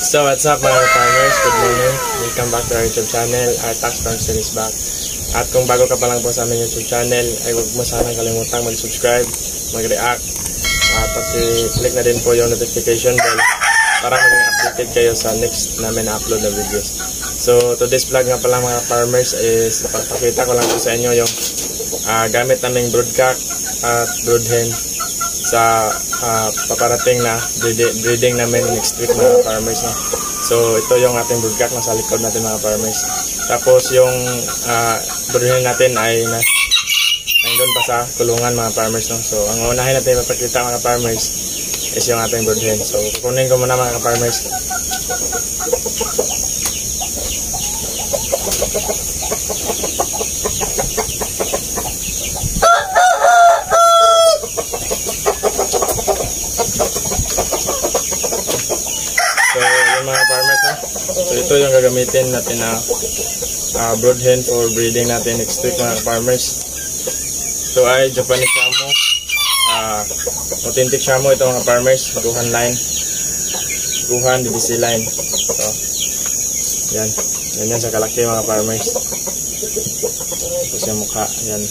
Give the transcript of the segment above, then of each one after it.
So what's up mga farmers, good morning. Welcome back to our YouTube channel, our Tax Farm Series back. At kung bago ka pa lang po sa aming YouTube channel, ay huwag mo sanang kalimutang mag-subscribe, mag-react, at pag-click na din po yung notification bell para maging updated kayo sa next namin na upload na videos. So today's vlog nga pala mga farmers is ipapakita ko lang po sa inyo yung gamit naming broodcock at broodhen sa paparating na breeding namin next week mga farmers na. So ito yung ating broodcock na sa likod natin mga farmers. Tapos yung broodhen natin ay nandun pa sa kulungan mga farmers no. So ang unahin natin ipapakita mga farmers is yung ating broodhen. So kukunin ko muna mga farmers. So yung mga farmers no? So ito yung gagamitin natin na broodhen for breeding natin next week mga farmers. Ito ay Japanese Shamo, authentic Shamo ito mga farmers, Guhan line, Guhan DBC line. So yan sa kalaki mga farmers. Tapos yung mukha yan.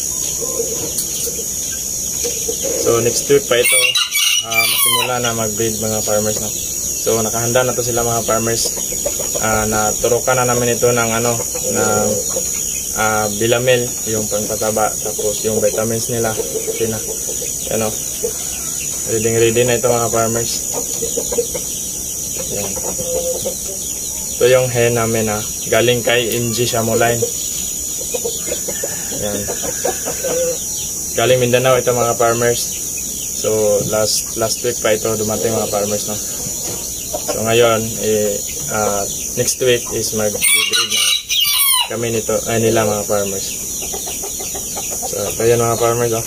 So next week pa ito masimula na mag-breed mga farmers no? So nakahanda na to sila mga farmers. Naturukan na namin ito ng Bilamel, yung pangpataba, tapos yung vitamins nila. Okay na. Ano? Ready na ito mga farmers. Yan. Ito yung hen namin galing kay MG Shamo line. Yan. Galing Mindanao ito mga farmers. So last week pa ito dumating mga farmers no. So ngayon next week is mag-breed na kami nila mga farmers. So ito yan mga farmers oh.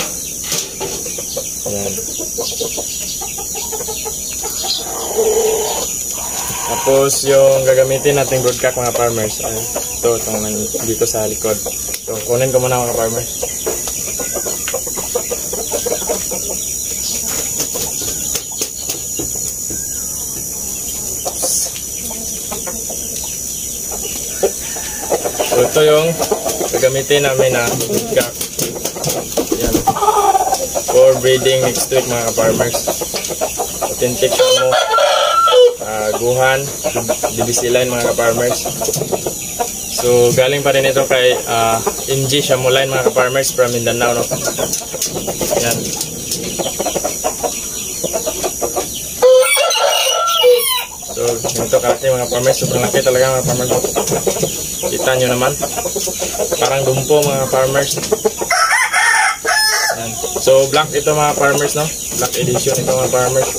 Ayan. Tapos yung gagamitin nating broodcock mga farmers ay itong dito sa likod. So kunin ko muna mga farmers. So ito yung gagamitin namin na broodcock. Yan. For breeding next week mga farmers. Authentic Shamo, Guhan, DBC line mga farmers. So galing pa rin ito kay MG Shamo line mga farmers from Mindanao no. Yan. So ito kalaki mga farmers, sobrang laki talaga mga farmers. Kita nyo naman, parang dumpo mga farmers. Yan. So black ito mga farmers no, black edition ito mga farmers.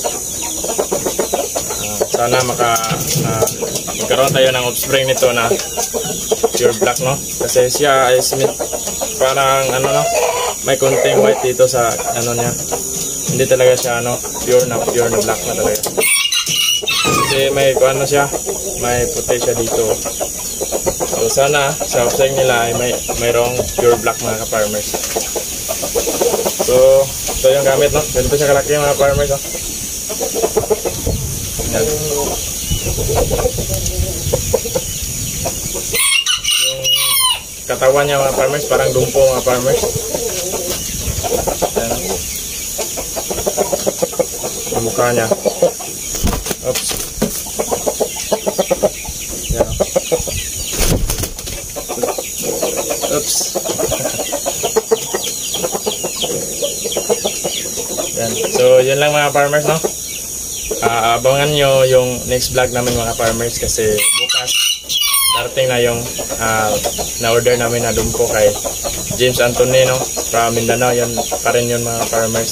Sana magkaroon tayo ng offspring nito na pure black no, kasi siya ay parang no, may konting white dito sa niya. Hindi talaga siya pure na black na talaga. Kasi may siya, may puti siya dito. So sana sa offspring nila ay mayroong pure black mga farmers. So ito yung gamit no, ganito siya kalaki mga farmers no. Yan. Yung katawan niya mga farmers parang dumpo mga farmers. Yan. Yung mukha niya. Oops. Yan. Oops. Yan. So yun lang mga farmers no. Abangan nyo yung next vlog namin mga farmers kasi bukas darating na yung na-order namin na dumpo kay James Anthony no, from Mindanao. Yun pa rin yun mga farmers.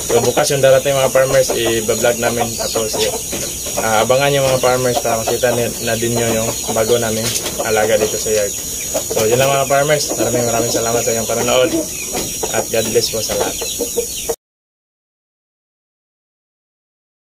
So bukas yung darating mga farmers i-vlog namin. Tapos abangan nyo mga farmers para makita na din nyo yung bago namin alaga dito sa yard. So yun lang mga farmers, maraming salamat sa inyong panonood at God bless po sa lahat.